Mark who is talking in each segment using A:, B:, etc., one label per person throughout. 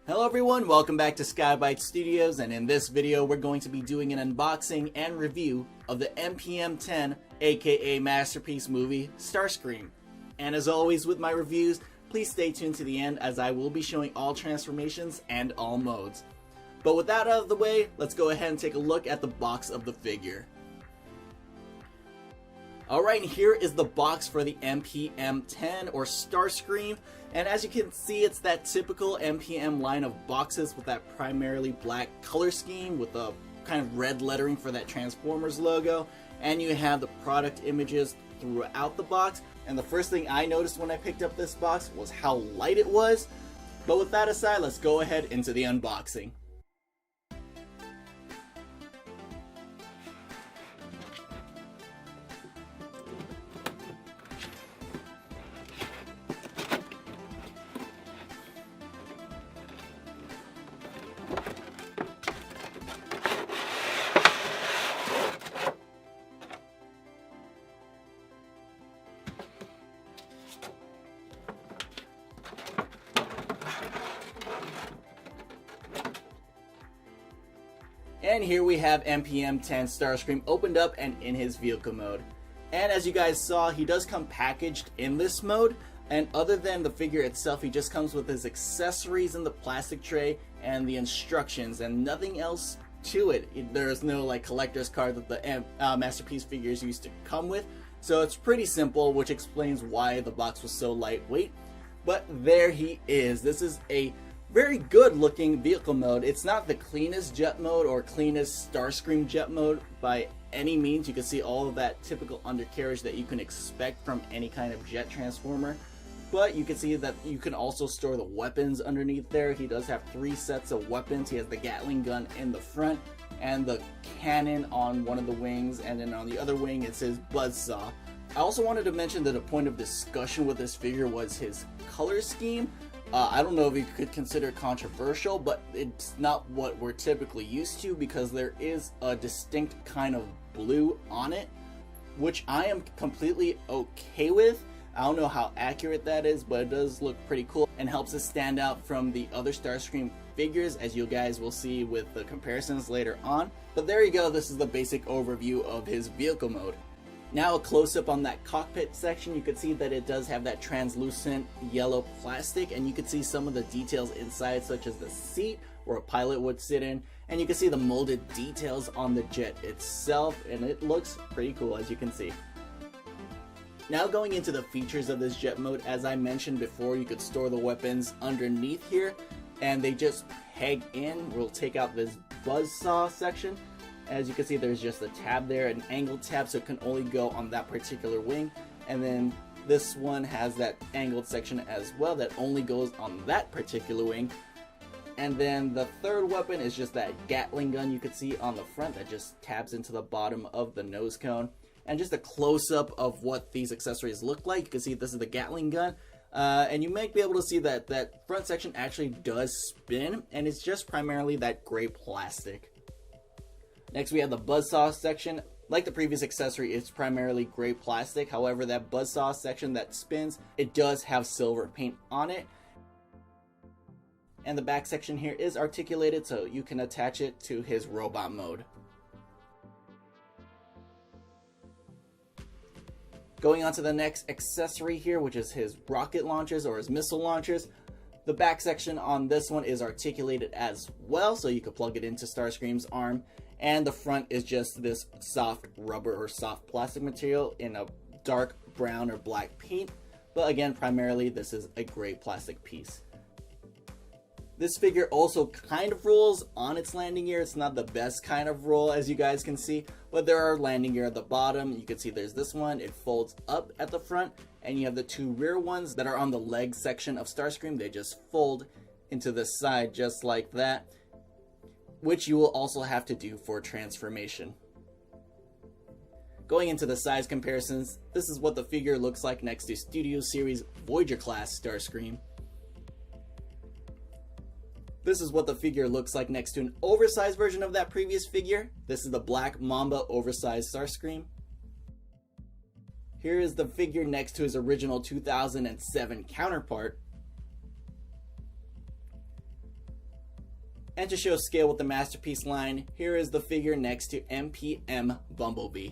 A: Hello everyone, welcome back to Skybyte Studios, and in this video we're going to be doing an unboxing and review of the MPM-10 aka Masterpiece movie Starscream. And as always with my reviews, please stay tuned to the end as I will be showing all transformations and all modes. But with that out of the way, let's go ahead and take a look at the box of the figure. Alright, here is the box for the MPM-10 or Starscream, and as you can see, it's that typical MPM line of boxes with that primarily black color scheme with a kind of red lettering for that Transformers logo, and you have the product images throughout the box. And the first thing I noticed when I picked up this box was how light it was. But with that aside, let's go ahead into the unboxing. And here we have MPM-10 Starscream opened up and in his vehicle mode. And as you guys saw, he does come packaged in this mode, and other than the figure itself, he just comes with his accessories in the plastic tray and the instructions and nothing else to it. There's no like collector's card that the Masterpiece figures used to come with, so it's pretty simple, which explains why the box was so lightweight. But there he is. This is a very good looking vehicle mode. It's not the cleanest jet mode or cleanest Starscream jet mode by any means. You can see all of that typical undercarriage that you can expect from any kind of jet transformer, but you can see that you can also store the weapons underneath there. He does have 3 sets of weapons. He has the Gatling gun in the front and the cannon on one of the wings, and then on the other wing it's his buzzsaw. I also wanted to mention that a point of discussion with this figure was his color scheme. I don't know if you could consider it controversial, but it's not what we're typically used to, because there is a distinct kind of blue on it, which I am completely okay with. I don't know how accurate that is, but it does look pretty cool and helps it stand out from the other Starscream figures, as you guys will see with the comparisons later on. But there you go, this is the basic overview of his vehicle mode. Now a close-up on that cockpit section, you can see that it does have that translucent yellow plastic, and you can see some of the details inside, such as the seat where a pilot would sit in, and you can see the molded details on the jet itself, and it looks pretty cool, as you can see. Now going into the features of this jet mode, as I mentioned before, you could store the weapons underneath here, and they just peg in. We'll take out this buzzsaw section. As you can see, there's just a tab there, an angled tab, so it can only go on that particular wing. And then this one has that angled section as well that only goes on that particular wing. And then the third weapon is just that Gatling gun you can see on the front that just tabs into the bottom of the nose cone. And just a close-up of what these accessories look like. You can see this is the Gatling gun. And you might be able to see that that front section actually does spin, and it's just primarily that gray plastic. Next we have the buzzsaw section. Like the previous accessory, it's primarily gray plastic. However, that buzzsaw section that spins, it does have silver paint on it. And the back section here is articulated, so you can attach it to his robot mode. Going on to the next accessory here, which is his rocket launchers or his missile launchers. The back section on this one is articulated as well, so you can plug it into Starscream's arm. And the front is just this soft rubber or soft plastic material in a dark brown or black paint. But again, primarily this is a gray plastic piece. This figure also kind of rolls on its landing gear. It's not the best kind of roll, as you guys can see, but there are landing gear at the bottom. You can see there's this one, it folds up at the front, and you have the 2 rear ones that are on the leg section of Starscream. They just fold into the side just like that, which you will also have to do for transformation. Going into the size comparisons, this is what the figure looks like next to Studio Series Voyager class Starscream. This is what the figure looks like next to an oversized version of that previous figure. This is the Black Mamba oversized Starscream. Here is the figure next to his original 2007 counterpart. And to show scale with the Masterpiece line, here is the figure next to MPM Bumblebee.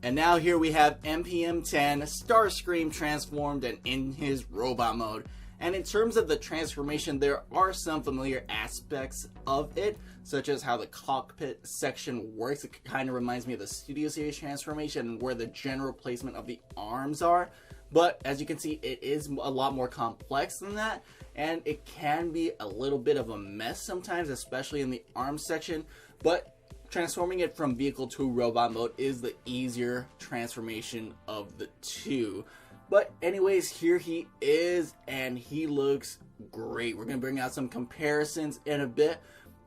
A: And now here we have MPM-10 Starscream transformed and in his robot mode. And in terms of the transformation, there are some familiar aspects of it, such as how the cockpit section works. It kind of reminds me of the Studio Series transformation and where the general placement of the arms are. But as you can see, it is a lot more complex than that, and it can be a little bit of a mess sometimes, especially in the arms section. But transforming it from vehicle to robot mode is the easier transformation of the two. But anyways, here he is, and he looks great. We're going to bring out some comparisons in a bit.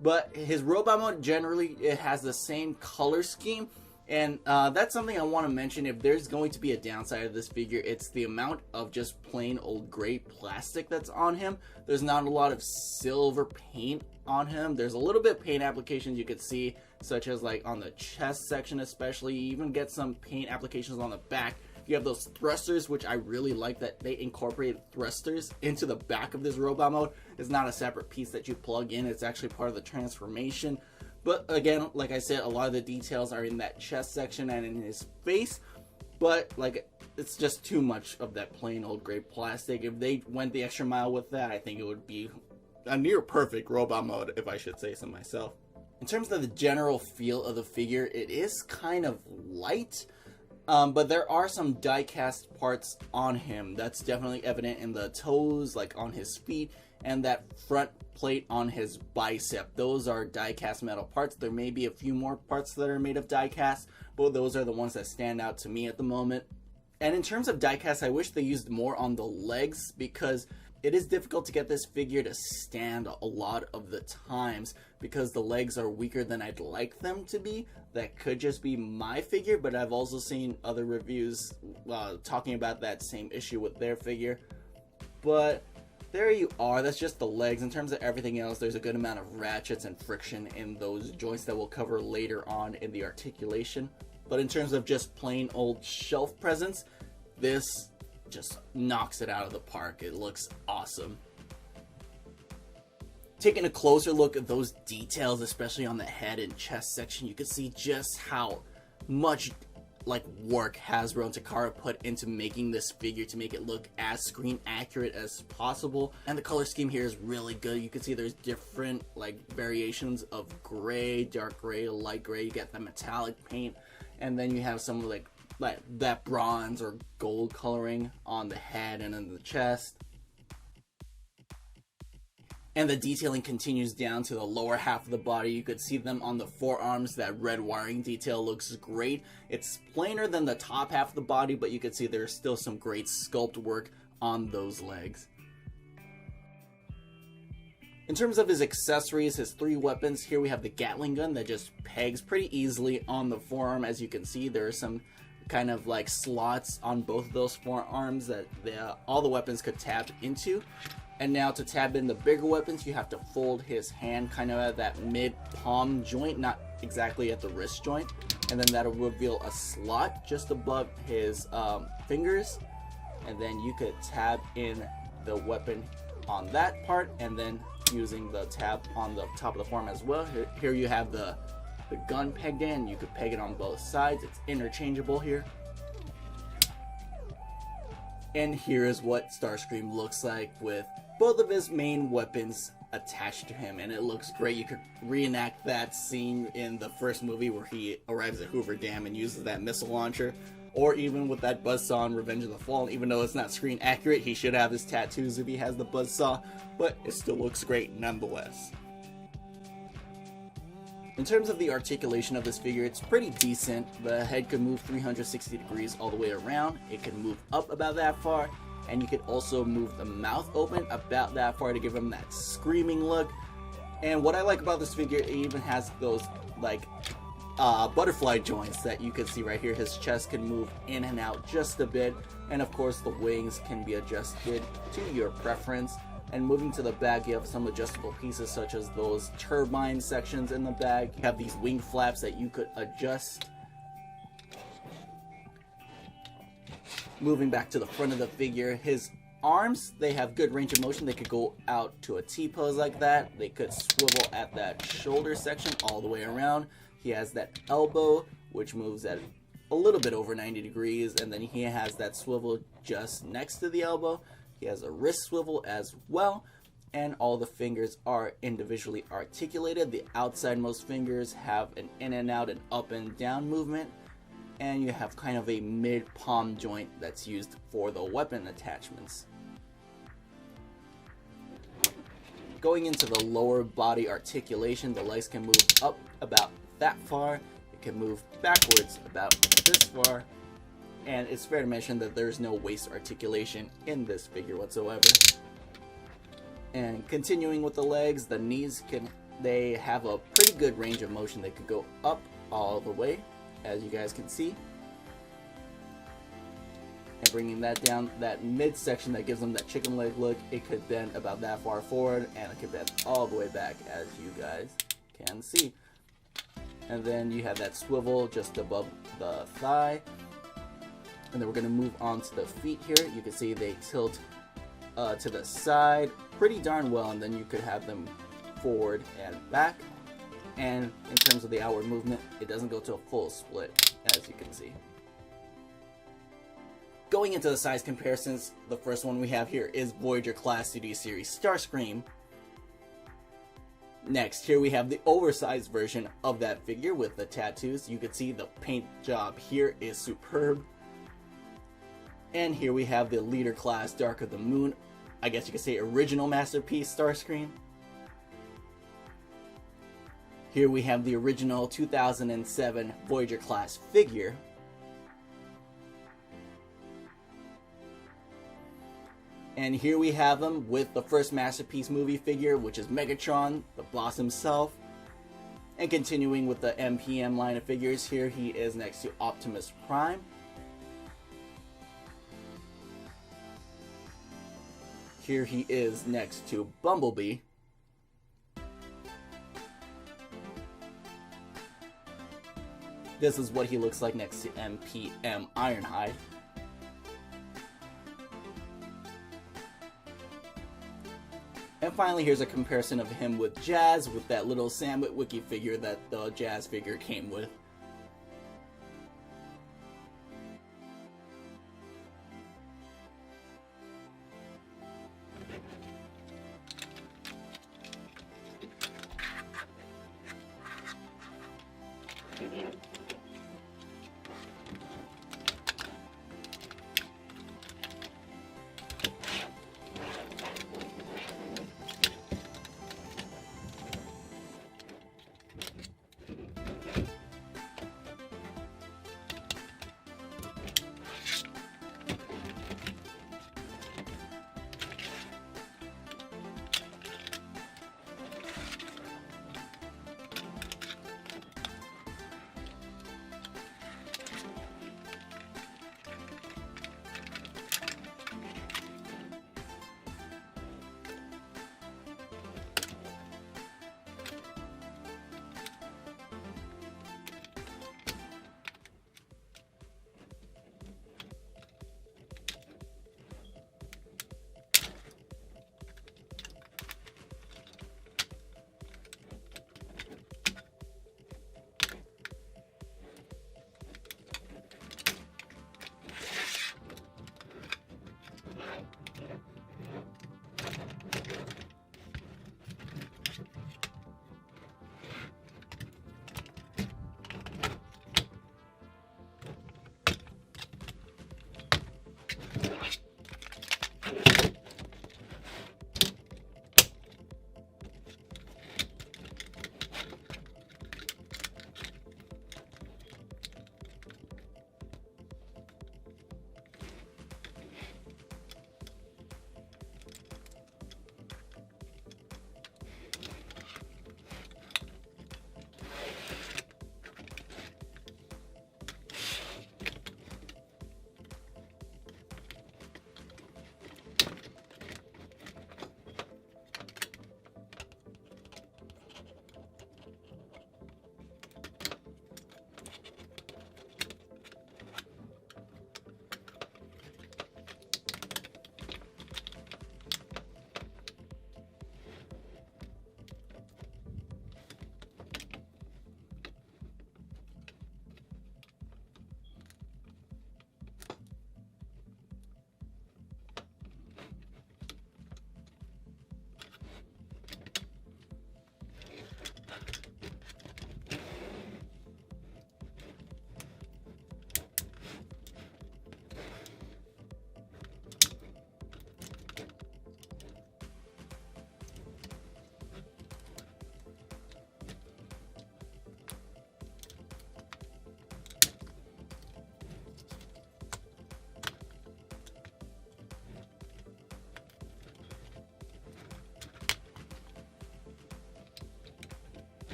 A: But his robot mode, generally, it has the same color scheme. And that's something I want to mention. If there's going to be a downside of this figure, it's the amount of just plain old gray plastic that's on him. There's not a lot of silver paint on him. There's a little bit of paint applications you could see, such as like on the chest section especially. You even get some paint applications on the back. You have those thrusters, which I really like that they incorporated thrusters into the back of this robot mode. It's not a separate piece that you plug in. It's actually part of the transformation. But again, like I said, a lot of the details are in that chest section and in his face. But like, it's just too much of that plain old gray plastic. If they went the extra mile with that, I think it would be a near perfect robot mode, if I should say so myself. In terms of the general feel of the figure, it is kind of light. But there are some die-cast parts on him. That's definitely evident in the toes, like on his feet, and that front plate on his bicep. Those are die-cast metal parts. There may be a few more parts that are made of die-cast, but those are the ones that stand out to me at the moment. And in terms of die-cast, I wish they used more on the legs, because it is difficult to get this figure to stand a lot of the times because the legs are weaker than I'd like them to be. That could just be my figure, but I've also seen other reviews talking about that same issue with their figure. But there you are, that's just the legs. In terms of everything else, there's a good amount of ratchets and friction in those joints that we'll cover later on in the articulation. But in terms of just plain old shelf presence, this just knocks it out of the park. It looks awesome. Taking a closer look at those details, especially on the head and chest section, you can see just how much work Hasbro and Takara put into making this figure to make it look as screen accurate as possible. And the color scheme here is really good. You can see there's different variations of gray, dark gray, light gray. You get the metallic paint, and then you have some like that bronze or gold coloring on the head and in the chest. And the detailing continues down to the lower half of the body. You could see them on the forearms. That red wiring detail looks great. It's plainer than the top half of the body, but you can see there's still some great sculpt work on those legs. In terms of his accessories, his three weapons, here we have the Gatling gun that just pegs pretty easily on the forearm. As you can see, there are some kind of slots on both of those forearms that all the weapons could tap into. And now to tab in the bigger weapons, you have to fold his hand kind of at that mid-palm joint, not exactly at the wrist joint. And then that'll reveal a slot just above his fingers. And then you could tab in the weapon on that part, and then using the tab on the top of the forearm as well. Here you have the gun pegged in. You could peg it on both sides. It's interchangeable here. And here is what Starscream looks like with both of his main weapons attached to him, and it looks great. You could reenact that scene in the first movie where he arrives at Hoover Dam and uses that missile launcher, or even with that buzzsaw in Revenge of the Fallen. Even though it's not screen accurate, he should have his tattoos if he has the buzzsaw, but it still looks great nonetheless. In terms of the articulation of this figure, it's pretty decent. The head could move 360 degrees all the way around. It can move up about that far, and you could also move the mouth open about that far to give him that screaming look. And what I like about this figure, it even has those butterfly joints that you can see right here. His chest can move in and out just a bit, and of course the wings can be adjusted to your preference. And moving to the back, you have some adjustable pieces such as those turbine sections in the back. You have these wing flaps that you could adjust. Moving back to the front of the figure, his arms, they have good range of motion. They could go out to a T-pose like that. They could swivel at that shoulder section all the way around. He has that elbow, which moves at a little bit over 90 degrees, and then he has that swivel just next to the elbow. He has a wrist swivel as well, and all the fingers are individually articulated. The outsidemost fingers have an in and out and up and down movement, and you have kind of a mid-palm joint that's used for the weapon attachments. Going into the lower body articulation, the legs can move up about that far, it can move backwards about this far, and it's fair to mention that there's no waist articulation in this figure whatsoever. And continuing with the legs, the knees they have a pretty good range of motion. They could go up all the way, as you guys can see, and bringing that down, that midsection that gives them that chicken leg look, it could bend about that far forward, and it could bend all the way back, as you guys can see. And then you have that swivel just above the thigh. And then we're going to move on to the feet here. You can see they tilt to the side pretty darn well, and then you could have them forward and back. And in terms of the outward movement, it doesn't go to a full split, as you can see. Going into the size comparisons, the first one we have here is Voyager Class 2D Series Starscream. Next, here we have the oversized version of that figure with the tattoos. You can see the paint job here is superb. And here we have the Leader Class Dark of the Moon, I guess you could say original masterpiece Starscream. Here we have the original 2007 Voyager Class figure. And here we have them with the first Masterpiece movie figure, which is Megatron, the boss himself. And continuing with the MPM line of figures, here he is next to Optimus Prime. Here he is next to Bumblebee. This is what he looks like next to MPM Ironhide. And finally, here's a comparison of him with Jazz, with that little Sandwich Wiki figure that the Jazz figure came with.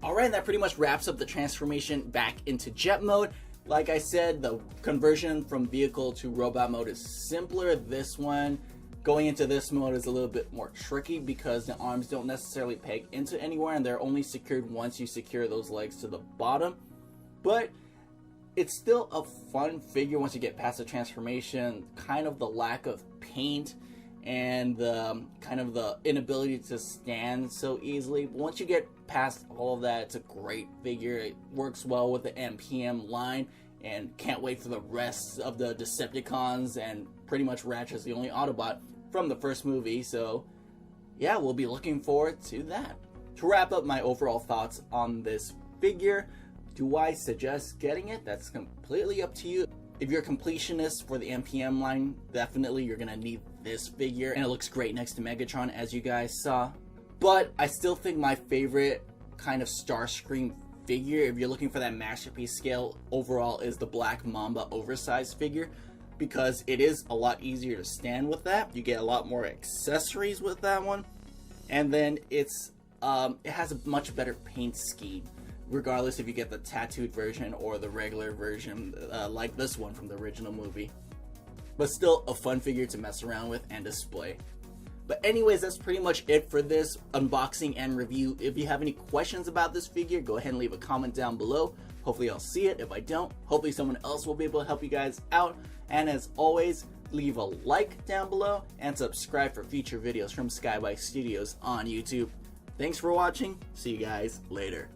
A: Alright, that pretty much wraps up the transformation back into jet mode. Like I said, the conversion from vehicle to robot mode is simpler. This one, going into this mode, is a little bit more tricky because the arms don't necessarily peg into anywhere and they're only secured once you secure those legs to the bottom. But it's still a fun figure once you get past the transformation. Kind of the lack of paint and kind of the inability to stand so easily. But once you get past all of that, it's a great figure. It works well with the MPM line, and can't wait for the rest of the Decepticons, and pretty much Ratchet's the only Autobot from the first movie. So yeah, we'll be looking forward to that. To wrap up my overall thoughts on this figure, do I suggest getting it? That's completely up to you. If you're a completionist for the MPM line, definitely you're gonna need this figure, and it looks great next to Megatron, as you guys saw. But I still think my favorite kind of Starscream figure, if you're looking for that masterpiece scale, overall is the Black Mamba oversized figure, because it is a lot easier to stand with that. You get a lot more accessories with that one, and then it has a much better paint scheme, regardless if you get the tattooed version or the regular version, like this one from the original movie. But still a fun figure to mess around with and display. But anyways, that's pretty much it for this unboxing and review. If you have any questions about this figure, go ahead and leave a comment down below. Hopefully I'll see it. If I don't, hopefully someone else will be able to help you guys out. And as always, leave a like down below and subscribe for future videos from Skyby Studios on YouTube. Thanks for watching. See you guys later.